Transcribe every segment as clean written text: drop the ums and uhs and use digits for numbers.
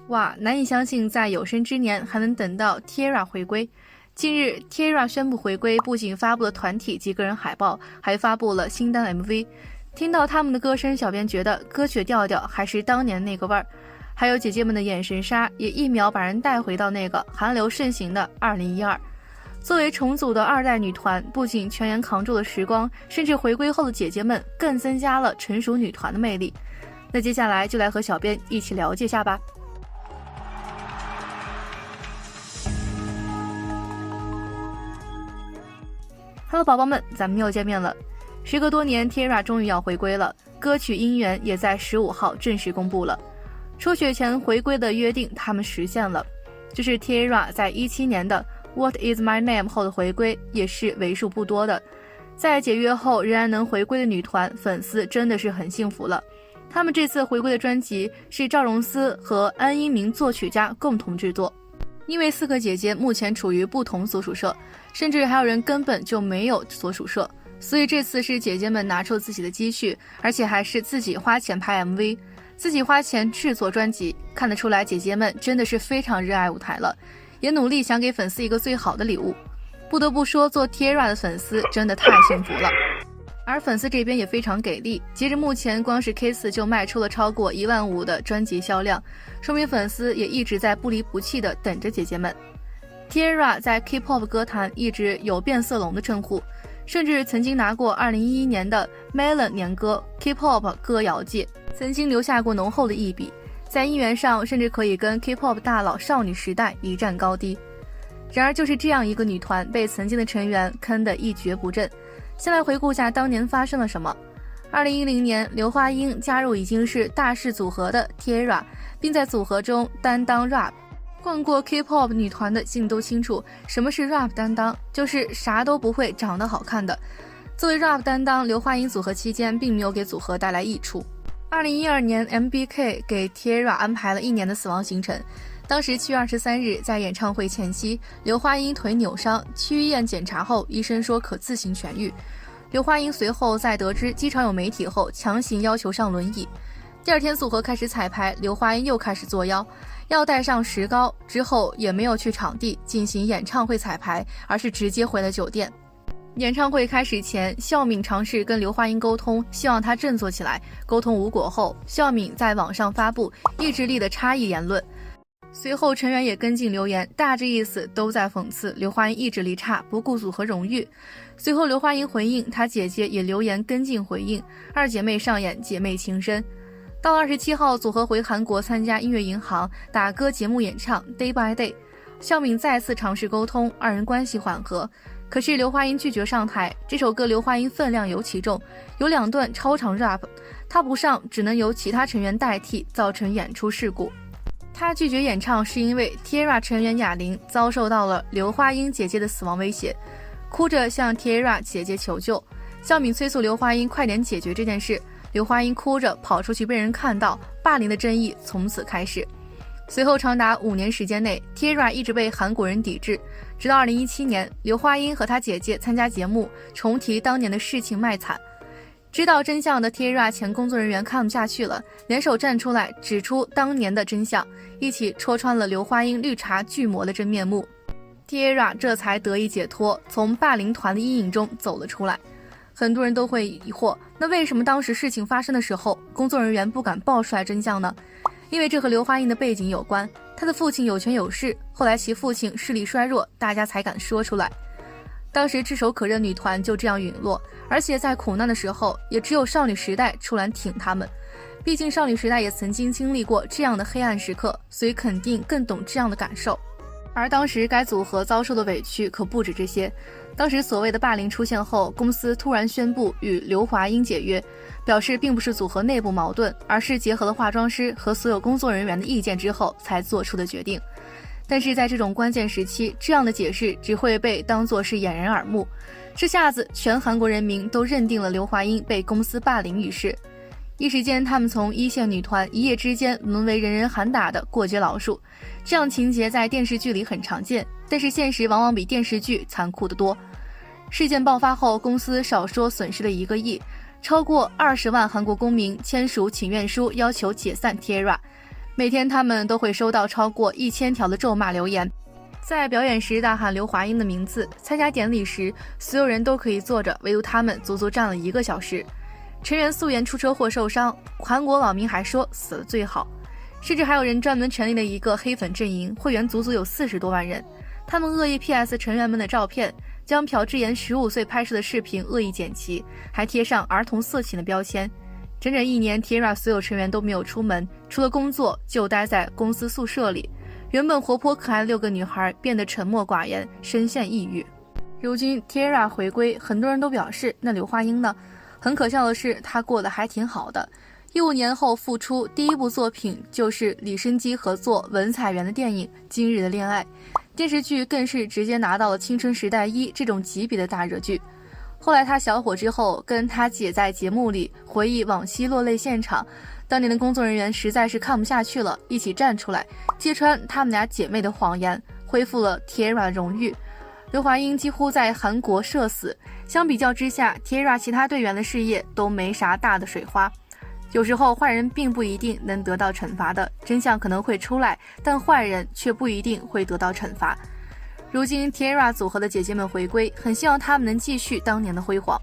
哇，难以相信在有生之年还能等到 T-ARA 回归。近日 T-ARA 宣布回归，不仅发布了团体及个人海报，还发布了新单 MV。听到他们的歌声，小编觉得歌曲调调还是当年那个味儿，还有姐姐们的眼神杀也一秒把人带回到那个韩流盛行的2012。作为重组的2代女团，不仅全员扛住了时光，甚至回归后的姐姐们更增加了成熟女团的魅力。那接下来就来和小编一起了解下吧。Hello 宝宝们，咱们又见面了。时隔多年 T-ARA 终于要回归了，歌曲音源也在15号正式公布了。初雪前回归的约定他们实现了，这是 T-ARA 在17年的 What is my name 后的回归，也是为数不多的。在解约后仍然能回归的女团，粉丝真的是很幸福了。他们这次回归的专辑是赵荣思和安一鸣作曲家共同制作。因为4个姐姐目前处于不同所属社，甚至还有人根本就没有所属社，所以这次是姐姐们拿出自己的积蓄，而且还是自己花钱拍 MV， 自己花钱制作专辑，看得出来姐姐们真的是非常热爱舞台了，也努力想给粉丝一个最好的礼物。不得不说，做 T-ARA 的粉丝真的太幸福了。而粉丝这边也非常给力，截至目前光是 K4 就卖出了超过15000的专辑销量，说明粉丝也一直在不离不弃地等着姐姐们。T-ARA 在 K-pop 歌坛一直有变色龙的称呼，甚至曾经拿过2011年的 Melon 年歌 K-pop 歌谣界，曾经留下过浓厚的一笔，在音源上甚至可以跟 K-pop 大佬少女时代一战高低。然而就是这样一个女团被曾经的成员坑得一蹶不振。先来回顾下当年发生了什么。2010年，刘华英加入已经是大势组合的 T-ARA， 并在组合中担当 rap。 逛过 K-pop 女团的竟都清楚什么是 rap 担当，就是啥都不会长得好看的。作为 rap 担当，刘华英组合期间并没有给组合带来益处。2012年 MBK 给 T-ARA 安排了1年的死亡行程。当时7月23日在演唱会前夕，刘华英腿扭伤，去医院检查后，医生说可自行痊愈。刘华英随后在得知机场有媒体后，强行要求上轮椅。第2天组合开始彩排，刘华英又开始作妖，要带上石膏，之后也没有去场地进行演唱会彩排，而是直接回了酒店。演唱会开始前，孝敏尝试跟刘华英沟通，希望她振作起来。沟通无果后，孝敏在网上发布意志力的差异言论。随后成员也跟进留言，大致意思都在讽刺刘华英意志力差，不顾组合荣誉。随后刘华英回应，她姐姐也留言跟进回应，2姐妹上演姐妹情深。到27号，组合回韩国参加音乐银行打歌节目演唱 Day by Day， 孝敏再次尝试沟通，2人关系缓和。可是刘华英拒绝上台，这首歌刘华英分量尤其重，有2段超长 rap， 她不上只能由其他成员代替，造成演出事故。他拒绝演唱是因为 T-ARA 成员哑铃遭受到了刘华英姐姐的死亡威胁，哭着向 T-ARA 姐姐求救。孝敏催促刘华英快点解决这件事，刘华英哭着跑出去被人看到，霸凌的争议从此开始。随后长达5年时间内， T-ARA 一直被韩国人抵制，直到2017年，刘华英和她姐姐参加节目，重提当年的事情卖惨。知道真相的 T-ARA 前工作人员看不下去了，联手站出来指出当年的真相，一起戳穿了刘华英绿茶巨魔的真面目。 T-ARA 这才得以解脱，从霸凌团的阴影中走了出来。很多人都会疑惑，那为什么当时事情发生的时候，工作人员不敢爆出来真相呢？因为这和刘华英的背景有关，她的父亲有权有势，后来其父亲势力衰弱，大家才敢说出来。当时炙手可热女团就这样陨落，而且在苦难的时候，也只有少女时代出来挺他们。毕竟少女时代也曾经经历过这样的黑暗时刻，所以肯定更懂这样的感受。而当时该组合遭受的委屈可不止这些。当时所谓的霸凌出现后，公司突然宣布与刘华英解约，表示并不是组合内部矛盾，而是结合了化妆师和所有工作人员的意见之后才做出的决定。但是在这种关键时期，这样的解释只会被当作是掩人耳目，这下子全韩国人民都认定了刘华英被公司霸凌一事。一时间，他们从一线女团一夜之间沦为人人喊打的过街老鼠。这样情节在电视剧里很常见，但是现实往往比电视剧残酷得多。事件爆发后，公司少说损失了1个亿，超过20万韩国公民签署请愿书，要求解散 T-ARA。每天他们都会收到超过1000条的咒骂留言。在表演时大喊刘华英的名字，参加典礼时所有人都可以坐着，唯独他们足足站了1个小时。成员素颜出车祸受伤，韩国网民还说死了最好，甚至还有人专门成立了一个黑粉阵营，会员足足有40多万人。他们恶意 PS 成员们的照片，将朴智妍15岁拍摄的视频恶意剪辑，还贴上儿童色情的标签。整整1年 ，T-ara 所有成员都没有出门，除了工作就待在公司宿舍里。原本活泼可爱的6个女孩变得沉默寡言，深陷抑郁。如今 T-ara 回归，很多人都表示，那刘华英呢？很可笑的是，她过得还挺好的。15年后复出，第一部作品就是李昇基合作文彩元的电影《今日的恋爱》，电视剧更是直接拿到了《青春时代1》这种级别的大热剧。后来他小火之后，跟他姐在节目里回忆往昔落泪现场，当年的工作人员实在是看不下去了，一起站出来揭穿他们俩姐妹的谎言，恢复了 T-ara 的荣誉。刘华英几乎在韩国社死，相比较之下 T-ara 其他队员的事业都没啥大的水花。有时候坏人并不一定能得到惩罚的，真相可能会出来，但坏人却不一定会得到惩罚。如今 T-ara 组合的姐姐们回归，很希望她们能继续当年的辉煌。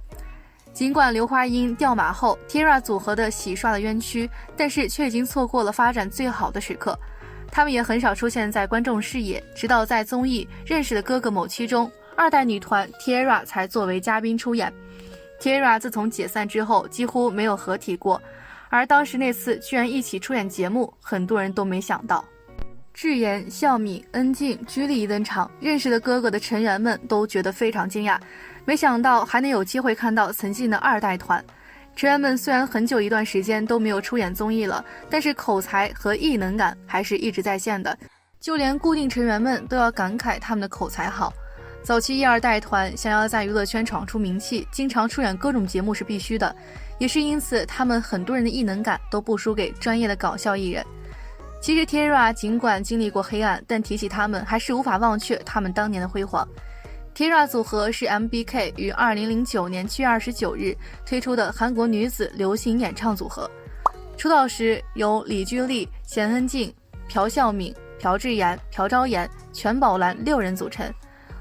尽管刘华英掉马后 T-ara 组合的洗刷了冤屈，但是却已经错过了发展最好的时刻。他们也很少出现在观众视野，直到在综艺认识的哥哥某期中，2代女团 T-ara 才作为嘉宾出演。T-ara 自从解散之后几乎没有合体过，而当时那次居然一起出演节目，很多人都没想到。智妍、孝敏、恩静、居里一登场，认识的哥哥的成员们都觉得非常惊讶，没想到还能有机会看到曾经的2代团。成员们虽然很久一段时间都没有出演综艺了，但是口才和艺能感还是一直在线的，就连固定成员们都要感慨他们的口才好。早期1、2代团想要在娱乐圈闯出名气，经常出演各种节目是必须的，也是因此他们很多人的艺能感都不输给专业的搞笑艺人。其实 T-ara 尽管经历过黑暗，但提起他们还是无法忘却他们当年的辉煌。T-ara 组合是 MBK 于2009年7月29日推出的韩国女子流行演唱组合。出道时由李居丽、贤恩静、朴孝敏、朴智妍、朴昭妍、全宝兰6人组成，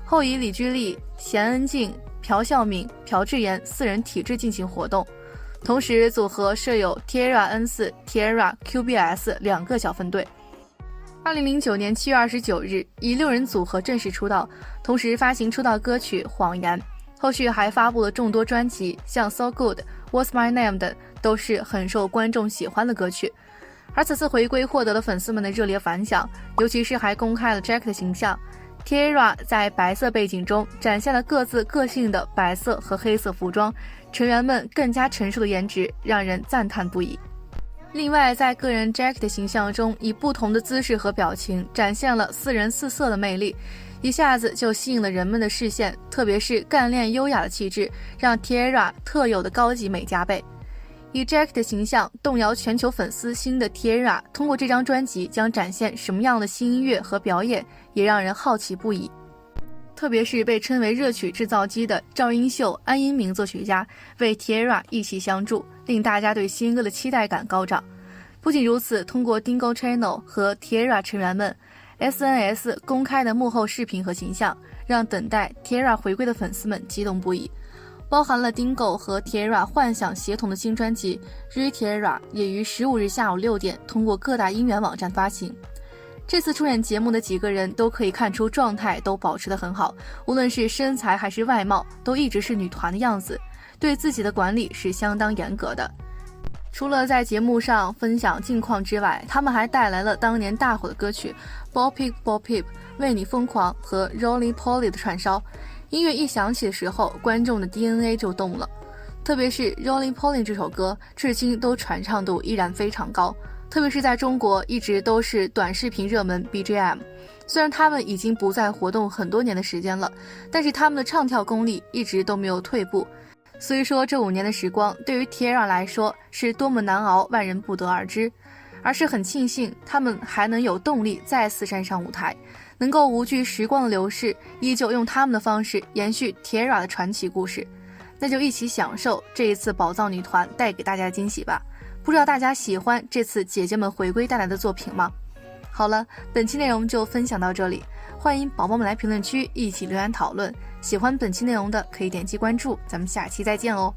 后以李居丽、贤恩静、朴孝敏、朴智妍4人体制进行活动。同时组合设有 T-ara N4、T-ara QBS 2个小分队。2009年7月29日以6人组合正式出道，同时发行出道歌曲《谎言》，后续还发布了众多专辑，像 So Good、What's My Name 等都是很受观众喜欢的歌曲。而此次回归获得了粉丝们的热烈反响，尤其是还公开了 Jack 的形象。T-ara 在白色背景中展现了各自个性的白色和黑色服装，成员们更加成熟的颜值让人赞叹不已。另外在个人 Jack 的形象中，以不同的姿势和表情展现了4人4色的魅力，一下子就吸引了人们的视线，特别是干练优雅的气质让 T-ara 特有的高级美加倍。以 Jack 的形象动摇全球粉丝心的 T-ara 通过这张专辑将展现什么样的新音乐和表演，也让人好奇不已。特别是被称为热曲制造机的赵英秀、安英明作曲家为 T-ara 一起相助，令大家对新歌的期待感高涨。不仅如此，通过 Dingo Channel 和 T-ara 成员们 SNS 公开的幕后视频和形象，让等待 T-ara 回归的粉丝们激动不已。包含了 Dingo 和 T-ara 幻想协同的新专辑 Re-T-ara 也于15日下午6点通过各大音源网站发行。这次出演节目的几个人都可以看出状态都保持得很好，无论是身材还是外貌都一直是女团的样子，对自己的管理是相当严格的。除了在节目上分享近况之外，他们还带来了当年大火的歌曲 Bop It Bop It 为你疯狂和 Rolling Polly 的串烧，音乐一响起的时候，观众的 DNA 就动了。特别是 Rolling Polly 这首歌至今都传唱度依然非常高，特别是在中国一直都是短视频热门 BGM。 虽然他们已经不再活动很多年的时间了，但是他们的唱跳功力一直都没有退步。所以说这5年的时光对于 T-ara 来说是多么难熬，外人不得而知，而是很庆幸他们还能有动力再次站上舞台，能够无惧时光的流逝，依旧用他们的方式延续 T-ara 的传奇故事。那就一起享受这一次宝藏女团带给大家的惊喜吧。不知道大家喜欢这次姐姐们回归带来的作品吗？好了，本期内容就分享到这里，欢迎宝宝们来评论区一起留言讨论。喜欢本期内容的可以点击关注，咱们下期再见哦。